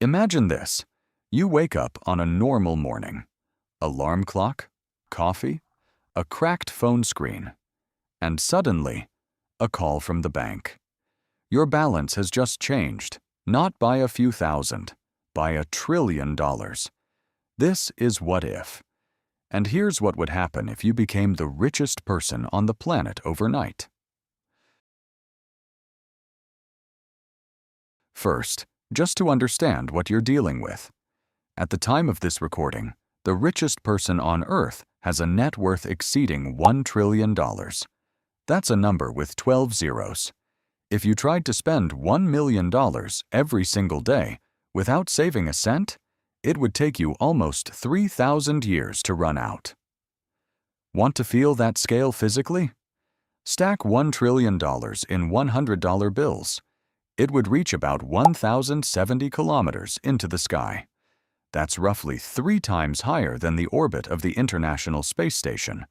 Imagine this. You wake up on a normal morning. Alarm clock, coffee, a cracked phone screen, and suddenly, a call from the bank. Your balance has just changed, not by a few thousand, by $1 trillion. This is what if. And here's what would happen if you became the richest person on the planet overnight. First, just to understand what you're dealing with. At the time of this recording, the richest person on Earth has a net worth exceeding $1 trillion. That's a number with 12 zeros. If you tried to spend $1 million every single day without saving a cent, it would take you almost 3,000 years to run out. Want to feel that scale physically? Stack $1 trillion in $100 bills. It would reach about 1,070 kilometers into the sky. That's roughly 3 times higher than the orbit of the International Space Station.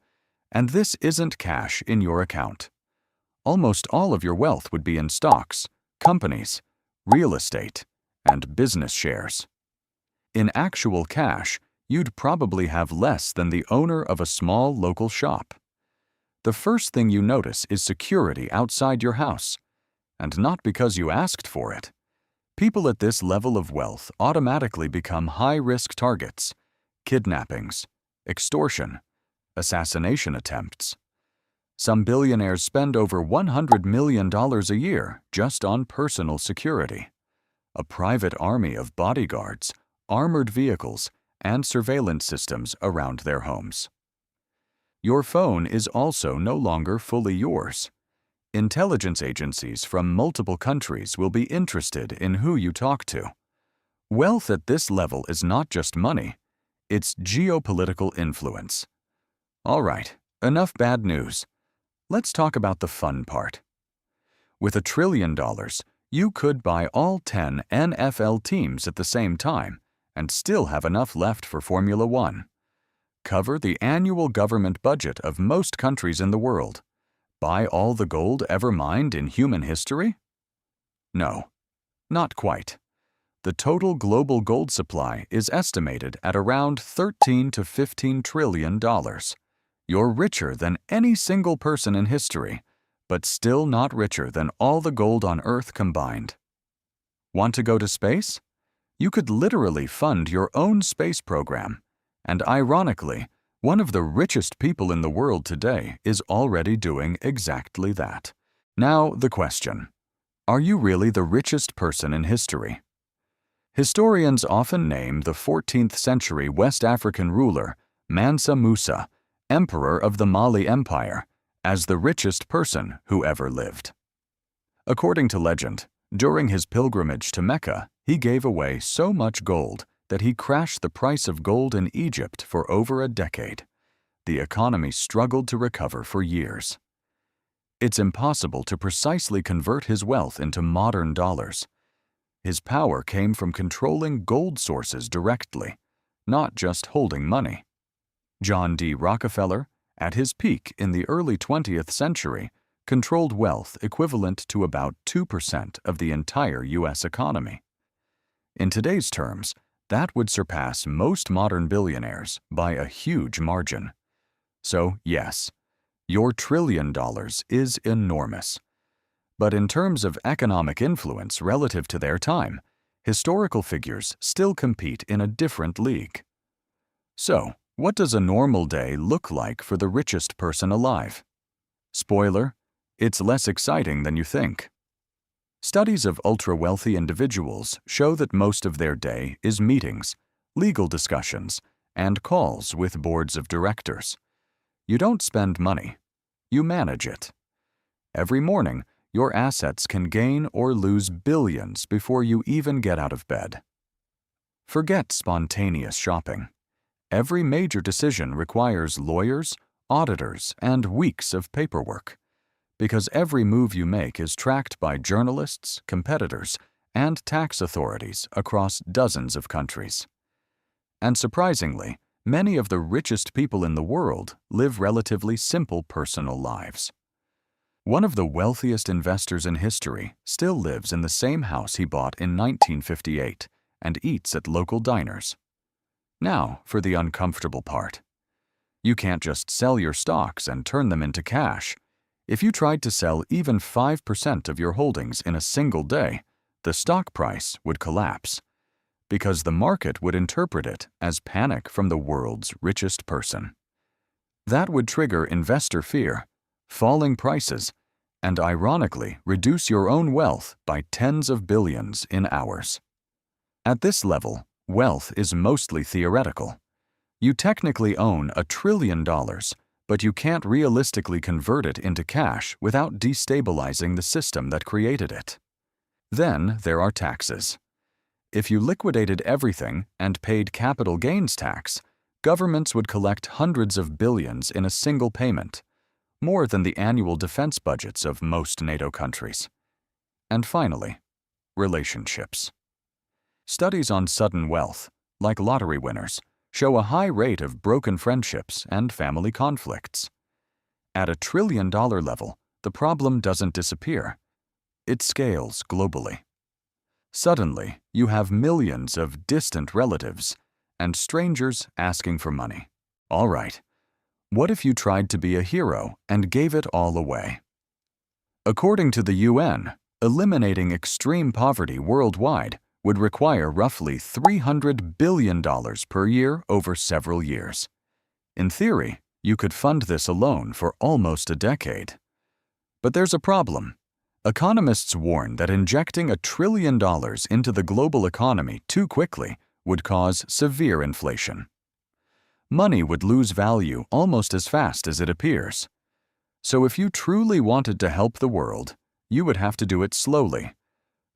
And this isn't cash in your account. Almost all of your wealth would be in stocks, companies, real estate, and business shares. In actual cash, you'd probably have less than the owner of a small local shop. The first thing you notice is security outside your house. And not because you asked for it. People at this level of wealth automatically become high-risk targets: kidnappings, extortion, assassination attempts. Some billionaires spend over $100 million a year just on personal security. A private army of bodyguards, armored vehicles, and surveillance systems around their homes. Your phone is also no longer fully yours. Intelligence agencies from multiple countries will be interested in who you talk to. Wealth at this level is not just money, it's geopolitical influence. All right, enough bad news. Let's talk about the fun part. With $1 trillion, you could buy all 10 NFL teams at the same time and still have enough left for Formula One. Cover the annual government budget of most countries in the world. Buy all the gold ever mined in human history? No, not quite. The total global gold supply is estimated at around $13 to $15 trillion. You're richer than any single person in history, but still not richer than all the gold on Earth combined. Want to go to space? You could literally fund your own space program. And ironically, one of the richest people in the world today is already doing exactly that. Now, the question: are you really the richest person in history? Historians often name the 14th century West African ruler, Mansa Musa, emperor of the Mali Empire, as the richest person who ever lived. According to legend, during his pilgrimage to Mecca, he gave away so much gold that he crashed the price of gold in Egypt for over a decade. The economy struggled to recover for years. It's impossible to precisely convert his wealth into modern dollars. His power came from controlling gold sources directly, not just holding money. John D. Rockefeller, at his peak in the early 20th century, controlled wealth equivalent to about 2% of the entire U.S. economy. In today's terms, that would surpass most modern billionaires by a huge margin. So, yes, your $1 trillion is enormous. But in terms of economic influence relative to their time, historical figures still compete in a different league. So, what does a normal day look like for the richest person alive? Spoiler, it's less exciting than you think. Studies of ultra-wealthy individuals show that most of their day is meetings, legal discussions, and calls with boards of directors. You don't spend money, you manage it. Every morning, your assets can gain or lose billions before you even get out of bed. Forget spontaneous shopping. Every major decision requires lawyers, auditors, and weeks of paperwork, because every move you make is tracked by journalists, competitors, and tax authorities across dozens of countries. And surprisingly, many of the richest people in the world live relatively simple personal lives. One of the wealthiest investors in history still lives in the same house he bought in 1958 and eats at local diners. Now for the uncomfortable part. You can't just sell your stocks and turn them into cash. If you tried to sell even 5% of your holdings in a single day, the stock price would collapse, because the market would interpret it as panic from the world's richest person. That would trigger investor fear, falling prices, and ironically reduce your own wealth by tens of billions in hours. At this level, wealth is mostly theoretical. You technically own $1 trillion, but you can't realistically convert it into cash without destabilizing the system that created it. Then there are taxes. If you liquidated everything and paid capital gains tax, governments would collect hundreds of billions in a single payment, more than the annual defense budgets of most NATO countries. And finally, relationships. Studies on sudden wealth, like lottery winners, show a high rate of broken friendships and family conflicts. At $1 trillion level, the problem doesn't disappear. It scales globally. Suddenly, you have millions of distant relatives and strangers asking for money. All right, what if you tried to be a hero and gave it all away? According to the UN, eliminating extreme poverty worldwide would require roughly $300 billion per year over several years. In theory, you could fund this alone for almost a decade. But there's a problem. Economists warn that injecting $1 trillion into the global economy too quickly would cause severe inflation. Money would lose value almost as fast as it appears. So if you truly wanted to help the world, you would have to do it slowly,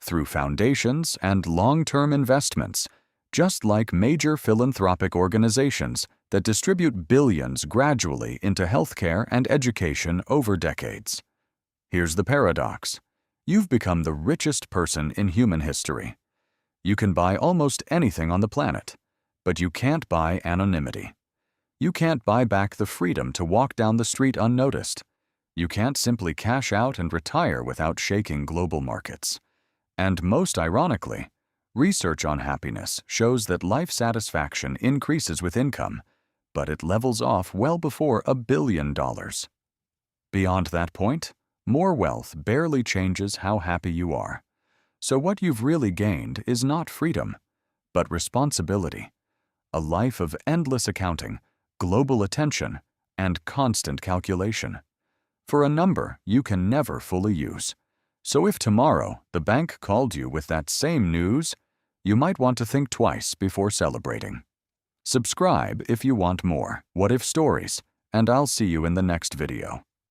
through foundations and long-term investments, just like major philanthropic organizations that distribute billions gradually into healthcare and education over decades. Here's the paradox. You've become the richest person in human history. You can buy almost anything on the planet, but you can't buy anonymity. You can't buy back the freedom to walk down the street unnoticed. You can't simply cash out and retire without shaking global markets. And most ironically, research on happiness shows that life satisfaction increases with income, but it levels off well before $1 billion. Beyond that point, more wealth barely changes how happy you are. So what you've really gained is not freedom, but responsibility, a life of endless accounting, global attention, and constant calculation, for a number you can never fully use. So if tomorrow the bank called you with that same news, you might want to think twice before celebrating. Subscribe if you want more What If stories, and I'll see you in the next video.